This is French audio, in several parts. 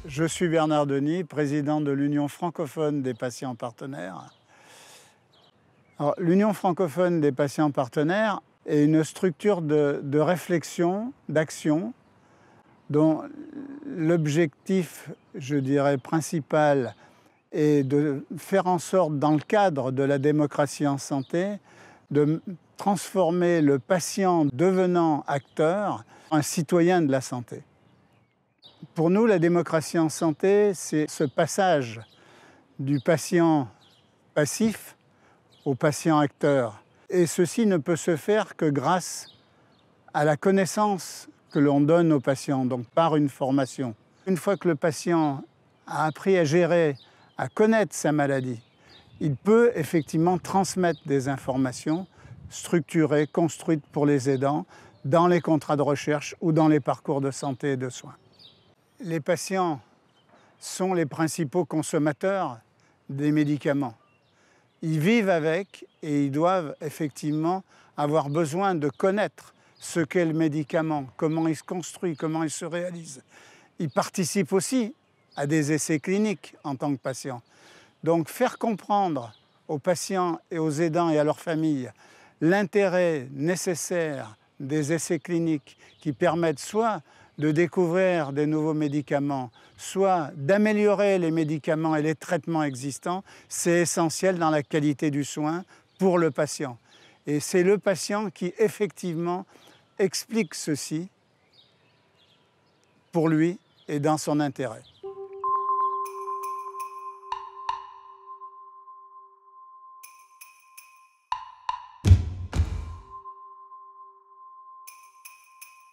Je suis Bernard Denis, président de l'Union francophone des patients partenaires. L'Union francophone des patients partenaires est une structure de réflexion, d'action, dont l'objectif, je dirais, principal est de faire en sorte, dans le cadre de la démocratie en santé, de transformer le patient devenant acteur en citoyen de la santé. Pour nous, la démocratie en santé, c'est ce passage du patient passif au patient acteur. Et ceci ne peut se faire que grâce à la connaissance que l'on donne aux patients, donc par une formation. Une fois que le patient a appris à gérer, à connaître sa maladie, il peut effectivement transmettre des informations structurées, construites pour les aidants, dans les contrats de recherche ou dans les parcours de santé et de soins. Les patients sont les principaux consommateurs des médicaments. Ils vivent avec et ils doivent effectivement avoir besoin de connaître ce qu'est le médicament, comment il se construit, comment il se réalise. Ils participent aussi à des essais cliniques en tant que patients. Donc faire comprendre aux patients et aux aidants et à leurs familles l'intérêt nécessaire des essais cliniques qui permettent soit de découvrir des nouveaux médicaments, soit d'améliorer les médicaments et les traitements existants, c'est essentiel dans la qualité du soin pour le patient. Et c'est le patient qui, effectivement, explique ceci pour lui et dans son intérêt.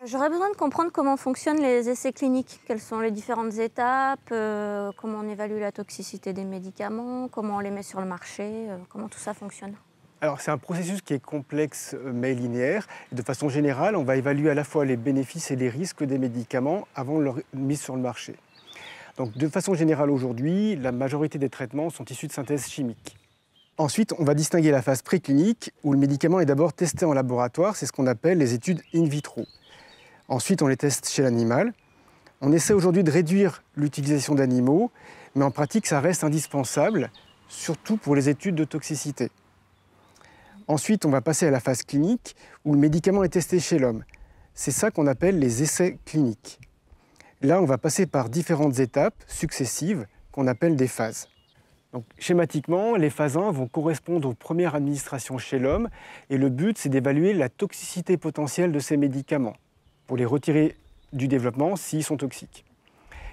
J'aurais besoin de comprendre comment fonctionnent les essais cliniques. Quelles sont les différentes étapes, comment on évalue la toxicité des médicaments, comment on les met sur le marché, comment tout ça fonctionne. Alors c'est un processus qui est complexe mais linéaire. De façon générale, on va évaluer à la fois les bénéfices et les risques des médicaments avant leur mise sur le marché. Donc de façon générale aujourd'hui, la majorité des traitements sont issus de synthèse chimique. Ensuite, on va distinguer la phase préclinique où le médicament est d'abord testé en laboratoire, c'est ce qu'on appelle les études in vitro. Ensuite, on les teste chez l'animal. On essaie aujourd'hui de réduire l'utilisation d'animaux, mais en pratique, ça reste indispensable, surtout pour les études de toxicité. Ensuite, on va passer à la phase clinique, où le médicament est testé chez l'homme. C'est ça qu'on appelle les essais cliniques. Là, on va passer par différentes étapes successives, qu'on appelle des phases. Donc, schématiquement, les phases 1 vont correspondre aux premières administrations chez l'homme, et le but, c'est d'évaluer la toxicité potentielle de ces médicaments, pour les retirer du développement s'ils sont toxiques.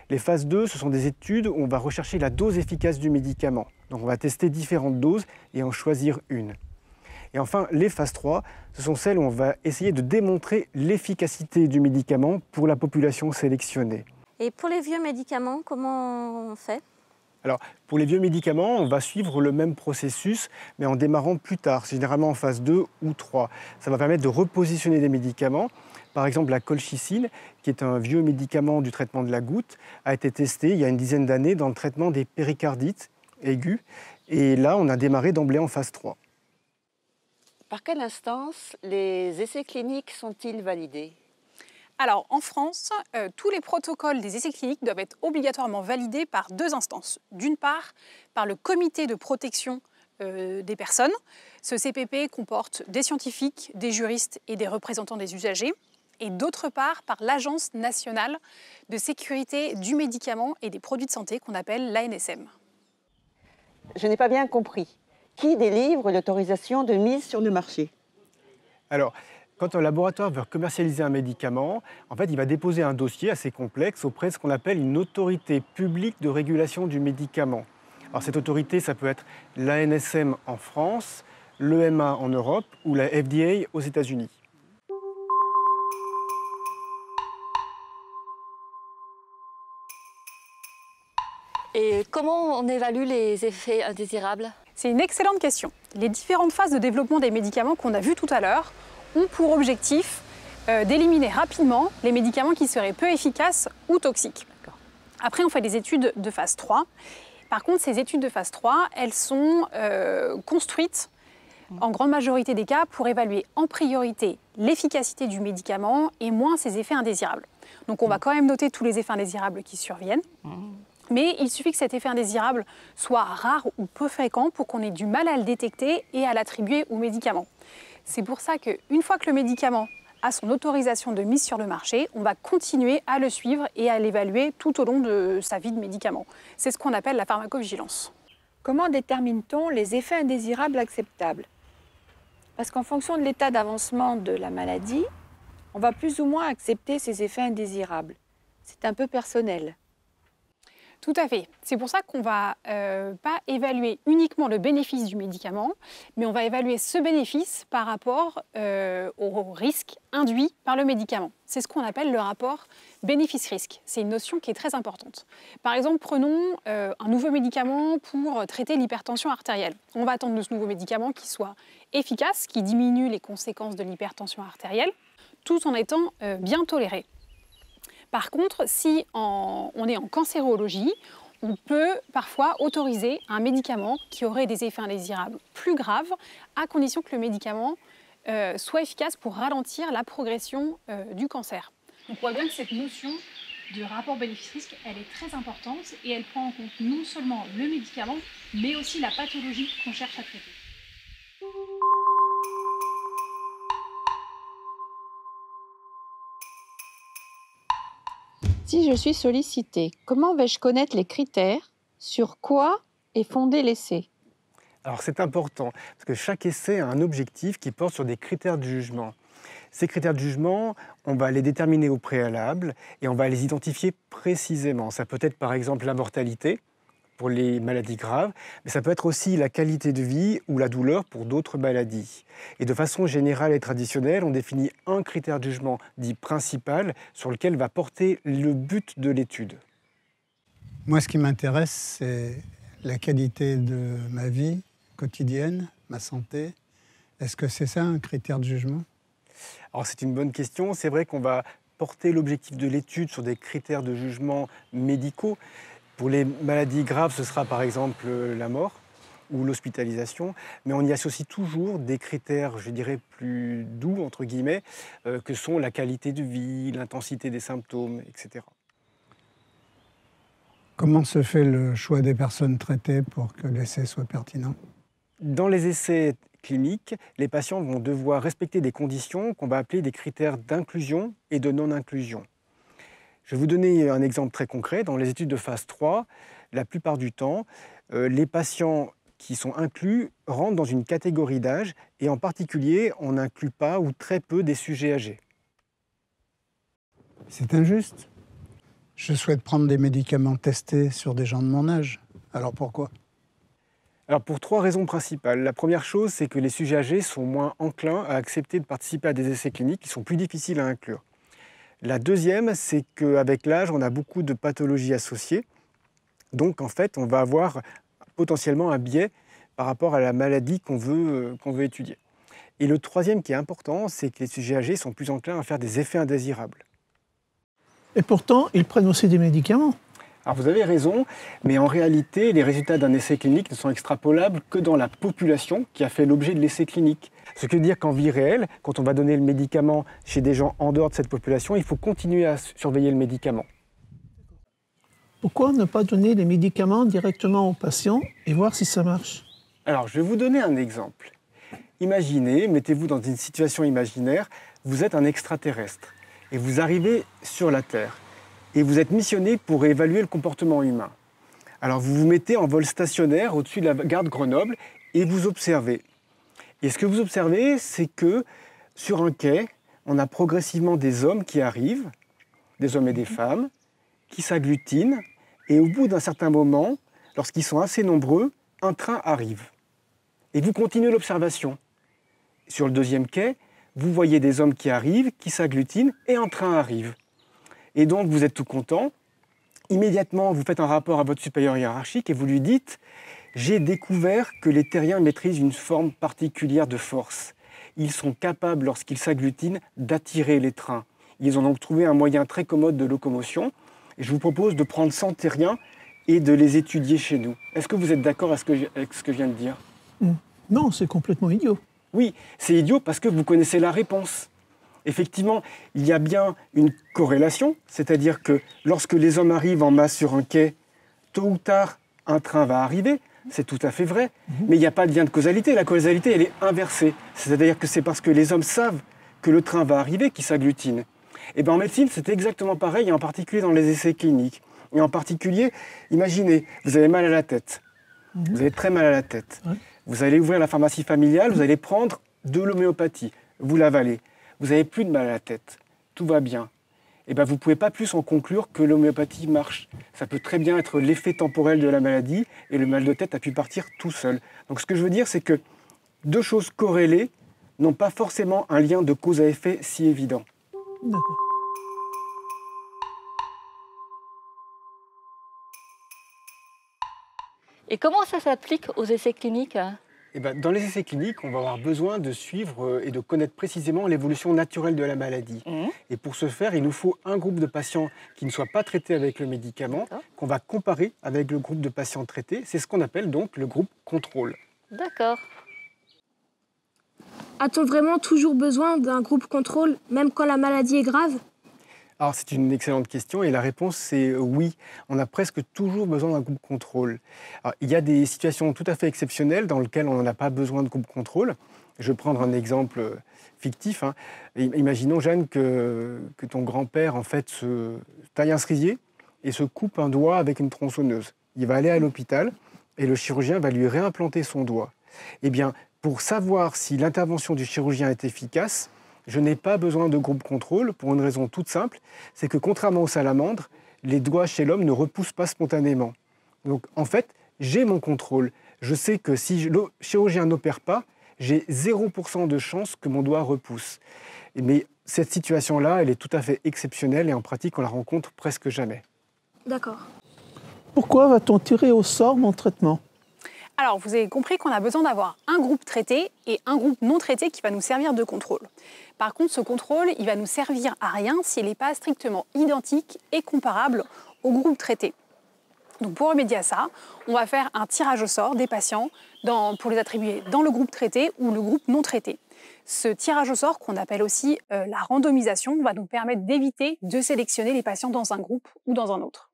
Les phases 2, ce sont des études où on va rechercher la dose efficace du médicament. Donc on va tester différentes doses et en choisir une. Et enfin, les phases 3, ce sont celles où on va essayer de démontrer l'efficacité du médicament pour la population sélectionnée. Et pour les vieux médicaments, comment on fait ? Alors, pour les vieux médicaments, on va suivre le même processus, mais en démarrant plus tard, généralement en phase 2 ou 3. Ça va permettre de repositionner des médicaments. Par exemple, la colchicine, qui est un vieux médicament du traitement de la goutte, a été testé il y a une dizaine d'années dans le traitement des péricardites aigus. Et là, on a démarré d'emblée en phase 3. Par quelle instance les essais cliniques sont-ils validés ? Alors, en France, tous les protocoles des essais cliniques doivent être obligatoirement validés par deux instances. D'une part, par le comité de protection des personnes. Ce CPP comporte des scientifiques, des juristes et des représentants des usagers. Et d'autre part, par l'Agence nationale de sécurité du médicament et des produits de santé qu'on appelle l'ANSM. Je n'ai pas bien compris. Qui délivre l'autorisation de mise sur le marché ? Alors, quand un laboratoire veut commercialiser un médicament, en fait, il va déposer un dossier assez complexe auprès de ce qu'on appelle une autorité publique de régulation du médicament. Alors, cette autorité, ça peut être l'ANSM en France, l'EMA en Europe ou la FDA aux États-Unis. Et comment on évalue les effets indésirables ? C'est une excellente question. Les différentes phases de développement des médicaments qu'on a vues tout à l'heure ont pour objectif d'éliminer rapidement les médicaments qui seraient peu efficaces ou toxiques. Après, on fait des études de phase 3. Par contre, ces études de phase 3, elles sont construites en grande majorité des cas, pour évaluer en priorité l'efficacité du médicament et moins ses effets indésirables. Donc on va quand même noter tous les effets indésirables qui surviennent, mais il suffit que cet effet indésirable soit rare ou peu fréquent pour qu'on ait du mal à le détecter et à l'attribuer au médicament. C'est pour ça qu'une fois que le médicament a son autorisation de mise sur le marché, on va continuer à le suivre et à l'évaluer tout au long de sa vie de médicament. C'est ce qu'on appelle la pharmacovigilance. Comment détermine-t-on les effets indésirables acceptables? Parce qu'en fonction de l'état d'avancement de la maladie, on va plus ou moins accepter ces effets indésirables. C'est un peu personnel. Tout à fait. C'est pour ça qu'on ne va pas évaluer uniquement le bénéfice du médicament, mais on va évaluer ce bénéfice par rapport au risque induit par le médicament. C'est ce qu'on appelle le rapport bénéfice-risque. C'est une notion qui est très importante. Par exemple, prenons un nouveau médicament pour traiter l'hypertension artérielle. On va attendre de ce nouveau médicament qu'il soit efficace, qui diminue les conséquences de l'hypertension artérielle, tout en étant bien toléré. Par contre, si on est en cancérologie, on peut parfois autoriser un médicament qui aurait des effets indésirables plus graves, à condition que le médicament soit efficace pour ralentir la progression du cancer. Donc on voit bien que cette notion de rapport bénéfice-risque, elle est très importante et elle prend en compte non seulement le médicament, mais aussi la pathologie qu'on cherche à traiter. Si je suis sollicitée, comment vais-je connaître les critères? Sur quoi est fondé l'essai? Alors c'est important, parce que chaque essai a un objectif qui porte sur des critères de jugement. Ces critères de jugement, on va les déterminer au préalable et on va les identifier précisément. Ça peut être par exemple la mortalité pour les maladies graves, mais ça peut être aussi la qualité de vie ou la douleur pour d'autres maladies. Et de façon générale et traditionnelle, on définit un critère de jugement dit principal sur lequel va porter le but de l'étude. Moi, ce qui m'intéresse, c'est la qualité de ma vie quotidienne, ma santé. Est-ce que c'est ça un critère de jugement? Alors c'est une bonne question. C'est vrai qu'on va porter l'objectif de l'étude sur des critères de jugement médicaux. Pour les maladies graves, ce sera par exemple la mort ou l'hospitalisation, mais on y associe toujours des critères, je dirais, plus doux, entre guillemets, que sont la qualité de vie, l'intensité des symptômes, etc. Comment se fait le choix des personnes traitées pour que l'essai soit pertinent? Dans les essais cliniques, les patients vont devoir respecter des conditions qu'on va appeler des critères d'inclusion et de non-inclusion. Je vais vous donner un exemple très concret. Dans les études de phase 3, la plupart du temps, les patients qui sont inclus rentrent dans une catégorie d'âge et en particulier, on n'inclut pas ou très peu des sujets âgés. C'est injuste. Je souhaite prendre des médicaments testés sur des gens de mon âge. Alors pourquoi? Alors pour 3 raisons principales. La première chose, c'est que les sujets âgés sont moins enclins à accepter de participer à des essais cliniques qui sont plus difficiles à inclure. La deuxième, c'est qu'avec l'âge, on a beaucoup de pathologies associées. Donc, en fait, on va avoir potentiellement un biais par rapport à la maladie qu'on veut étudier. Et le troisième qui est important, c'est que les sujets âgés sont plus enclins à faire des effets indésirables. Et pourtant, ils prennent aussi des médicaments. Alors, vous avez raison, mais en réalité, les résultats d'un essai clinique ne sont extrapolables que dans la population qui a fait l'objet de l'essai clinique. Ce qui veut dire qu'en vie réelle, quand on va donner le médicament chez des gens en dehors de cette population, il faut continuer à surveiller le médicament. Pourquoi ne pas donner les médicaments directement aux patients et voir si ça marche? Alors, je vais vous donner un exemple. Imaginez, mettez-vous dans une situation imaginaire, vous êtes un extraterrestre et vous arrivez sur la Terre et vous êtes missionné pour évaluer le comportement humain. Alors, vous vous mettez en vol stationnaire au-dessus de la gare de Grenoble et vous observez. Et ce que vous observez, c'est que sur un quai, on a progressivement des hommes qui arrivent, des hommes et des femmes, qui s'agglutinent, et au bout d'un certain moment, lorsqu'ils sont assez nombreux, un train arrive. Et vous continuez l'observation. Sur le deuxième quai, vous voyez des hommes qui arrivent, qui s'agglutinent, et un train arrive. Et donc vous êtes tout content. Immédiatement, vous faites un rapport à votre supérieur hiérarchique et vous lui dites « J'ai découvert que les terriens maîtrisent une forme particulière de force. Ils sont capables, lorsqu'ils s'agglutinent, d'attirer les trains. Ils ont donc trouvé un moyen très commode de locomotion. Et je vous propose de prendre 100 terriens et de les étudier chez nous. » Est-ce que vous êtes d'accord avec ce que je viens de dire? Non, c'est complètement idiot. Oui, c'est idiot parce que vous connaissez la réponse. Effectivement, il y a bien une corrélation, c'est-à-dire que lorsque les hommes arrivent en masse sur un quai, tôt ou tard, un train va arriver. C'est tout à fait vrai, mais il n'y a pas de lien de causalité. La causalité, elle est inversée. C'est-à-dire que c'est parce que les hommes savent que le train va arriver qu'ils s'agglutinent. Et bien en médecine, c'est exactement pareil, et en particulier dans les essais cliniques. Et en particulier, imaginez, vous avez mal à la tête. Vous avez très mal à la tête. Ouais. Vous allez ouvrir la pharmacie familiale, vous allez prendre de l'homéopathie. Vous l'avalez. Vous n'avez plus de mal à la tête. Tout va bien. Et ben vous ne pouvez pas plus en conclure que l'homéopathie marche. Ça peut très bien être l'effet temporel de la maladie et le mal de tête a pu partir tout seul. Donc ce que je veux dire, c'est que deux choses corrélées n'ont pas forcément un lien de cause à effet si évident. D'accord. Et comment ça s'applique aux essais cliniques? Eh ben, dans les essais cliniques, on va avoir besoin de suivre et de connaître précisément l'évolution naturelle de la maladie. Et pour ce faire, il nous faut un groupe de patients qui ne soit pas traités avec le médicament, qu'on va comparer avec le groupe de patients traités. C'est ce qu'on appelle donc le groupe contrôle. D'accord. A-t-on vraiment toujours besoin d'un groupe contrôle, même quand la maladie est grave? Alors c'est une excellente question et la réponse c'est oui. On a presque toujours besoin d'un groupe contrôle. Alors, il y a des situations tout à fait exceptionnelles dans lesquelles on n'a pas besoin de groupe contrôle. Je vais prendre un exemple fictif. Imaginons, Jeanne, que ton grand-père en fait se taille un cerisier et se coupe un doigt avec une tronçonneuse. Il va aller à l'hôpital et le chirurgien va lui réimplanter son doigt. Eh bien, pour savoir si l'intervention du chirurgien est efficace, je n'ai pas besoin de groupe contrôle pour une raison toute simple, c'est que contrairement aux salamandres, les doigts chez l'homme ne repoussent pas spontanément. Donc en fait, j'ai mon contrôle. Je sais que si le chirurgien n'opère pas, j'ai 0% de chance que mon doigt repousse. Mais cette situation-là, elle est tout à fait exceptionnelle et en pratique, on la rencontre presque jamais. D'accord. Pourquoi va-t-on tirer au sort mon traitement? Alors, vous avez compris qu'on a besoin d'avoir un groupe traité et un groupe non traité qui va nous servir de contrôle. Par contre, ce contrôle, il va nous servir à rien s'il n'est pas strictement identique et comparable au groupe traité. Donc, pour remédier à ça, on va faire un tirage au sort des patients pour les attribuer dans le groupe traité ou le groupe non traité. Ce tirage au sort, qu'on appelle aussi la randomisation, va nous permettre d'éviter de sélectionner les patients dans un groupe ou dans un autre.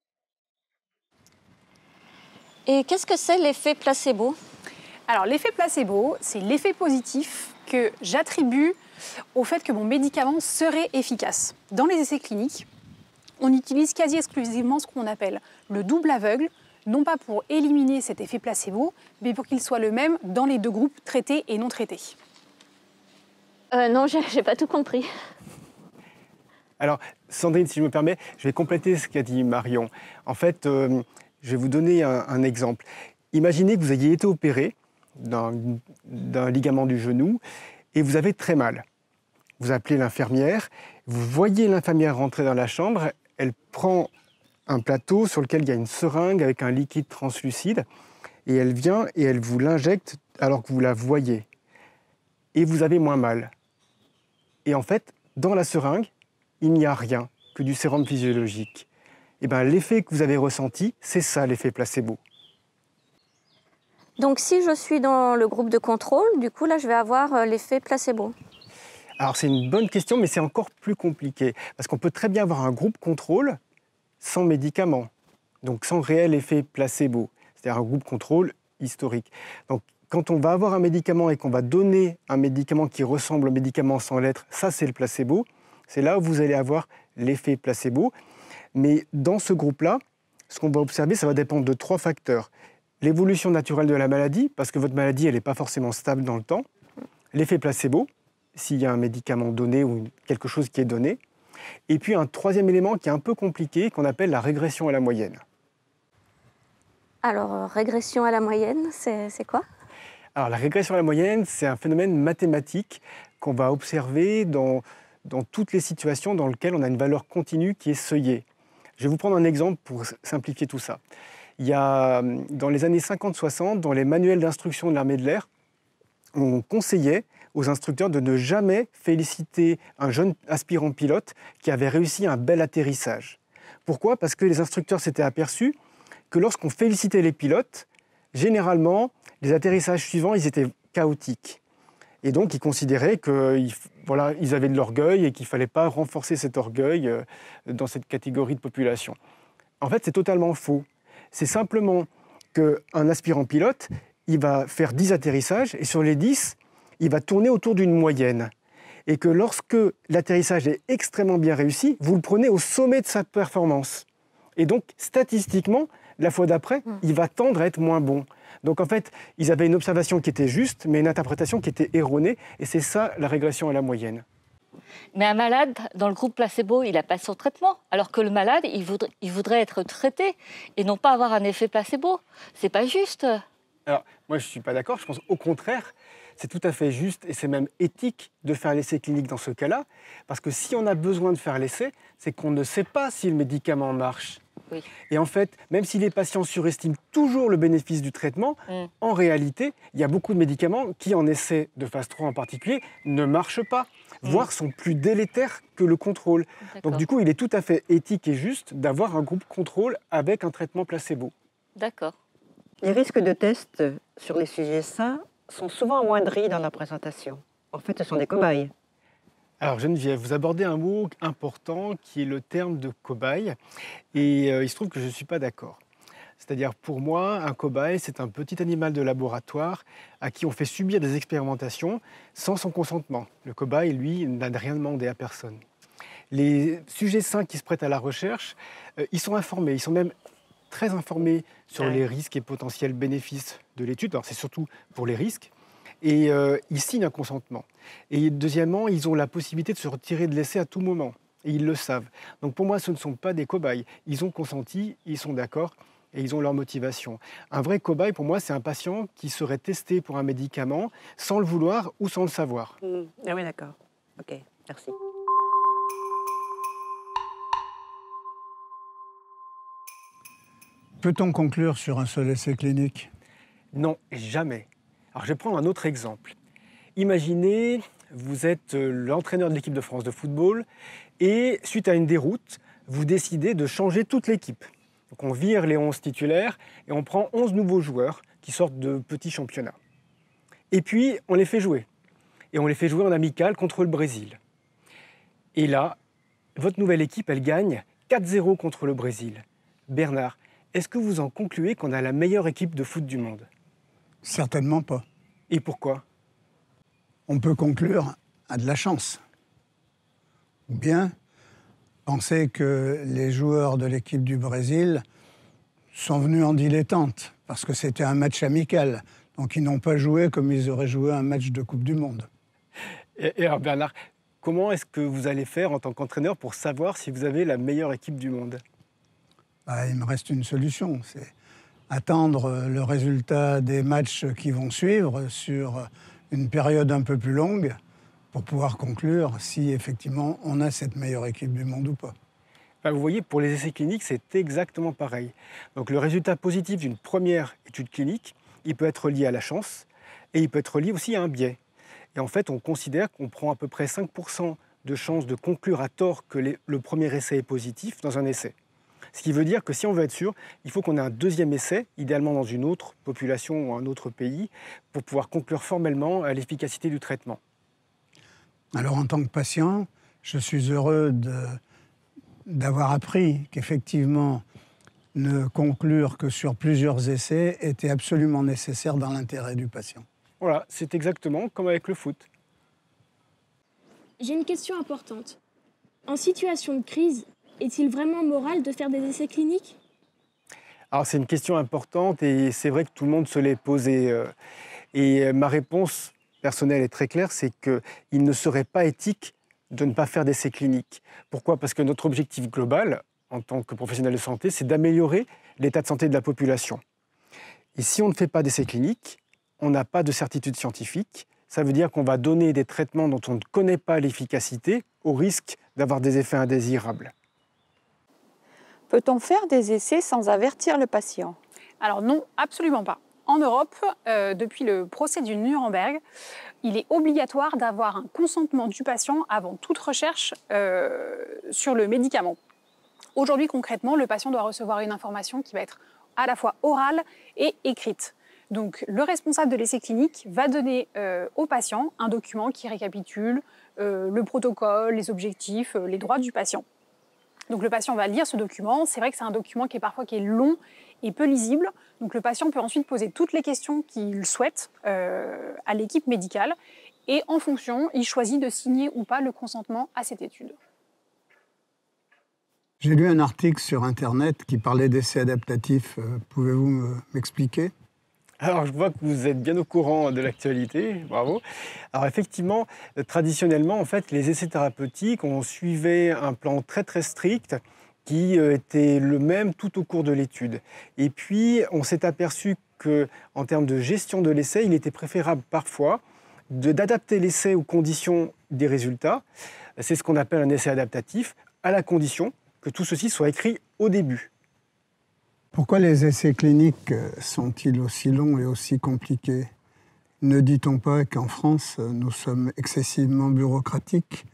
Et qu'est-ce que c'est l'effet placebo? Alors, l'effet placebo, c'est l'effet positif que j'attribue au fait que mon médicament serait efficace. Dans les essais cliniques, on utilise quasi exclusivement ce qu'on appelle le double aveugle, non pas pour éliminer cet effet placebo, mais pour qu'il soit le même dans les deux groupes traités et non traités. Non, j'ai pas tout compris. Alors, Sandrine, si je me permets, je vais compléter ce qu'a dit Marion. En fait, je vais vous donner un exemple. Imaginez que vous ayez été opéré d'un ligament du genou et vous avez très mal. Vous appelez l'infirmière, vous voyez l'infirmière rentrer dans la chambre, elle prend un plateau sur lequel il y a une seringue avec un liquide translucide et elle vient et elle vous l'injecte alors que vous la voyez. Et vous avez moins mal. Et en fait, dans la seringue, il n'y a rien que du sérum physiologique. Et bien, l'effet que vous avez ressenti, c'est ça l'effet placebo. Donc si je suis dans le groupe de contrôle, du coup là je vais avoir l'effet placebo. Alors c'est une bonne question, mais c'est encore plus compliqué. Parce qu'on peut très bien avoir un groupe contrôle sans médicament, donc sans réel effet placebo. C'est-à-dire un groupe contrôle historique. Donc quand on va avoir un médicament et qu'on va donner un médicament qui ressemble au médicament sans l'être, ça c'est le placebo. C'est là où vous allez avoir l'effet placebo. Mais dans ce groupe-là, ce qu'on va observer, ça va dépendre de 3 facteurs. L'évolution naturelle de la maladie, parce que votre maladie, elle n'est pas forcément stable dans le temps. L'effet placebo, s'il y a un médicament donné ou quelque chose qui est donné. Et puis un troisième élément qui est un peu compliqué, qu'on appelle la régression à la moyenne. Alors, régression à la moyenne, c'est quoi? Alors la régression à la moyenne, c'est un phénomène mathématique qu'on va observer dans toutes les situations dans lesquelles on a une valeur continue qui est seuillée. Je vais vous prendre un exemple pour simplifier tout ça. Il y a, dans les années 50-60, dans les manuels d'instruction de l'armée de l'air, on conseillait aux instructeurs de ne jamais féliciter un jeune aspirant pilote qui avait réussi un bel atterrissage. Pourquoi? Parce que les instructeurs s'étaient aperçus que lorsqu'on félicitait les pilotes, généralement, les atterrissages suivants, ils étaient chaotique. Et donc, ils considéraient qu'ils avaient de l'orgueil et qu'il ne fallait pas renforcer cet orgueil dans cette catégorie de population. En fait, c'est totalement faux. C'est simplement qu'un aspirant pilote, il va faire 10 atterrissages et sur les 10, il va tourner autour d'une moyenne. Et que lorsque l'atterrissage est extrêmement bien réussi, vous le prenez au sommet de sa performance. Et donc, statistiquement, la fois d'après, il va tendre à être moins bon. Donc en fait, ils avaient une observation qui était juste, mais une interprétation qui était erronée. Et c'est ça, la régression à la moyenne. Mais un malade, dans le groupe placebo, il n'a pas son traitement. Alors que le malade, il voudrait être traité et non pas avoir un effet placebo. C'est pas juste. Alors, moi, je ne suis pas d'accord. Je pense au contraire, c'est tout à fait juste et c'est même éthique de faire l'essai clinique dans ce cas-là. Parce que si on a besoin de faire l'essai, c'est qu'on ne sait pas si le médicament marche. Oui. Et en fait, même si les patients surestiment toujours le bénéfice du traitement, en réalité, il y a beaucoup de médicaments qui, en essai de phase 3 en particulier, ne marchent pas, voire sont plus délétères que le contrôle. Donc du coup, il est tout à fait éthique et juste d'avoir un groupe contrôle avec un traitement placebo. D'accord. Les risques de test sur les sujets sains sont souvent amoindris dans la présentation. En fait, ce sont des cobayes. Alors Geneviève, vous abordez un mot important qui est le terme de cobaye. Et il se trouve que je ne suis pas d'accord. C'est-à-dire pour moi, un cobaye, c'est un petit animal de laboratoire à qui on fait subir des expérimentations sans son consentement. Le cobaye, lui, n'a rien demandé à personne. Les sujets sains qui se prêtent à la recherche, ils sont informés, ils sont même très informés sur les risques et potentiels bénéfices de l'étude. Alors c'est surtout pour les risques. Et ils signent un consentement. Et deuxièmement, ils ont la possibilité de se retirer de l'essai à tout moment. Et ils le savent. Donc pour moi, ce ne sont pas des cobayes. Ils ont consenti, ils sont d'accord et ils ont leur motivation. Un vrai cobaye, pour moi, c'est un patient qui serait testé pour un médicament sans le vouloir ou sans le savoir. Ah oui, d'accord. Ok, merci. Peut-on conclure sur un seul essai clinique? Non, jamais. Alors je vais prendre un autre exemple. Imaginez, vous êtes l'entraîneur de l'équipe de France de football et suite à une déroute, vous décidez de changer toute l'équipe. Donc on vire les 11 titulaires et on prend 11 nouveaux joueurs qui sortent de petits championnats. Et puis on les fait jouer. Et on les fait jouer en amical contre le Brésil. Et là, votre nouvelle équipe, elle gagne 4-0 contre le Brésil. Bernard, est-ce que vous en concluez qu'on a la meilleure équipe de foot du monde? Certainement pas. Et pourquoi? On peut conclure à de la chance. Ou bien penser que les joueurs de l'équipe du Brésil sont venus en dilettante, parce que c'était un match amical. Donc ils n'ont pas joué comme ils auraient joué un match de Coupe du Monde. Et alors Bernard, comment est-ce que vous allez faire en tant qu'entraîneur pour savoir si vous avez la meilleure équipe du monde? Il me reste une solution, c'est attendre le résultat des matchs qui vont suivre sur une période un peu plus longue pour pouvoir conclure si effectivement on a cette meilleure équipe du monde ou pas. Vous voyez, pour les essais cliniques, c'est exactement pareil. Donc le résultat positif d'une première étude clinique, il peut être lié à la chance et il peut être lié aussi à un biais. Et en fait, on considère qu'on prend à peu près 5% de chances de conclure à tort que le premier essai est positif dans un essai. Ce qui veut dire que si on veut être sûr, il faut qu'on ait un deuxième essai, idéalement dans une autre population ou un autre pays, pour pouvoir conclure formellement à l'efficacité du traitement. Alors en tant que patient, je suis heureux d'avoir appris qu'effectivement, ne conclure que sur plusieurs essais était absolument nécessaire dans l'intérêt du patient. Voilà, c'est exactement comme avec le foot. J'ai une question importante. En situation de crise, est-il vraiment moral de faire des essais cliniques? Alors c'est une question importante et c'est vrai que tout le monde se l'est posée. Et ma réponse personnelle est très claire, c'est qu'il ne serait pas éthique de ne pas faire d'essais cliniques. Pourquoi? Parce que notre objectif global, en tant que professionnel de santé, c'est d'améliorer l'état de santé de la population. Et si on ne fait pas d'essais cliniques, on n'a pas de certitude scientifique. Ça veut dire qu'on va donner des traitements dont on ne connaît pas l'efficacité, au risque d'avoir des effets indésirables. Peut-on faire des essais sans avertir le patient? Alors non, absolument pas. En Europe, depuis le procès du Nuremberg, il est obligatoire d'avoir un consentement du patient avant toute recherche sur le médicament. Aujourd'hui, concrètement, le patient doit recevoir une information qui va être à la fois orale et écrite. Donc le responsable de l'essai clinique va donner au patient un document qui récapitule le protocole, les objectifs, les droits du patient. Donc le patient va lire ce document. C'est vrai que c'est un document qui est long et peu lisible. Donc le patient peut ensuite poser toutes les questions qu'il souhaite à l'équipe médicale. Et en fonction, il choisit de signer ou pas le consentement à cette étude. J'ai lu un article sur Internet qui parlait d'essais adaptatifs. Pouvez-vous m'expliquer ? Alors, je vois que vous êtes bien au courant de l'actualité, bravo. Alors, effectivement, traditionnellement, en fait, les essais thérapeutiques, on suivait un plan très, très strict qui était le même tout au cours de l'étude. Et puis, on s'est aperçu qu'en termes de gestion de l'essai, il était préférable parfois d'adapter l'essai aux conditions des résultats. C'est ce qu'on appelle un essai adaptatif, à la condition que tout ceci soit écrit au début. Pourquoi les essais cliniques sont-ils aussi longs et aussi compliqués ? Ne dit-on pas qu'en France, nous sommes excessivement bureaucratiques ?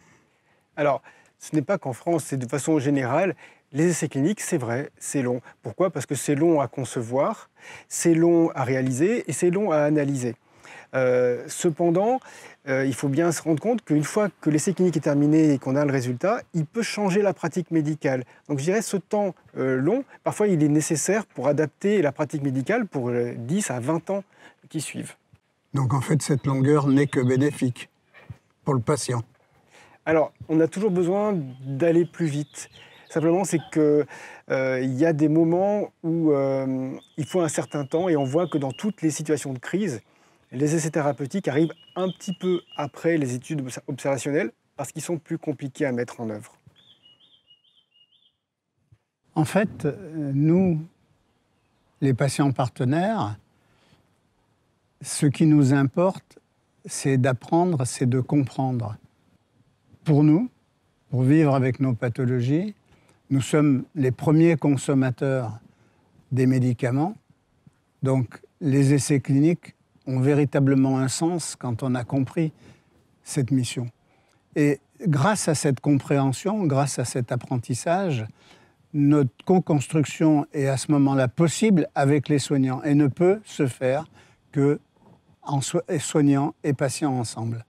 Alors, ce n'est pas qu'en France, c'est de façon générale. Les essais cliniques, c'est vrai, c'est long. Pourquoi ? Parce que c'est long à concevoir, c'est long à réaliser et c'est long à analyser. Cependant, il faut bien se rendre compte qu'une fois que l'essai clinique est terminé et qu'on a le résultat, il peut changer la pratique médicale. Donc je dirais ce temps long, parfois il est nécessaire pour adapter la pratique médicale pour 10 à 20 ans qui suivent. Donc en fait, cette longueur n'est que bénéfique pour le patient. Alors, on a toujours besoin d'aller plus vite. Simplement, c'est qu'il y a des moments où il faut un certain temps et on voit que dans toutes les situations de crise, les essais thérapeutiques arrivent un petit peu après les études observationnelles parce qu'ils sont plus compliqués à mettre en œuvre. En fait, nous, les patients partenaires, ce qui nous importe, c'est d'apprendre, c'est de comprendre. Pour nous, pour vivre avec nos pathologies, nous sommes les premiers consommateurs des médicaments. Donc, les essais cliniques ont véritablement un sens quand on a compris cette mission. Et grâce à cette compréhension, grâce à cet apprentissage, notre co-construction est à ce moment-là possible avec les soignants et ne peut se faire que en soignants et patients ensemble.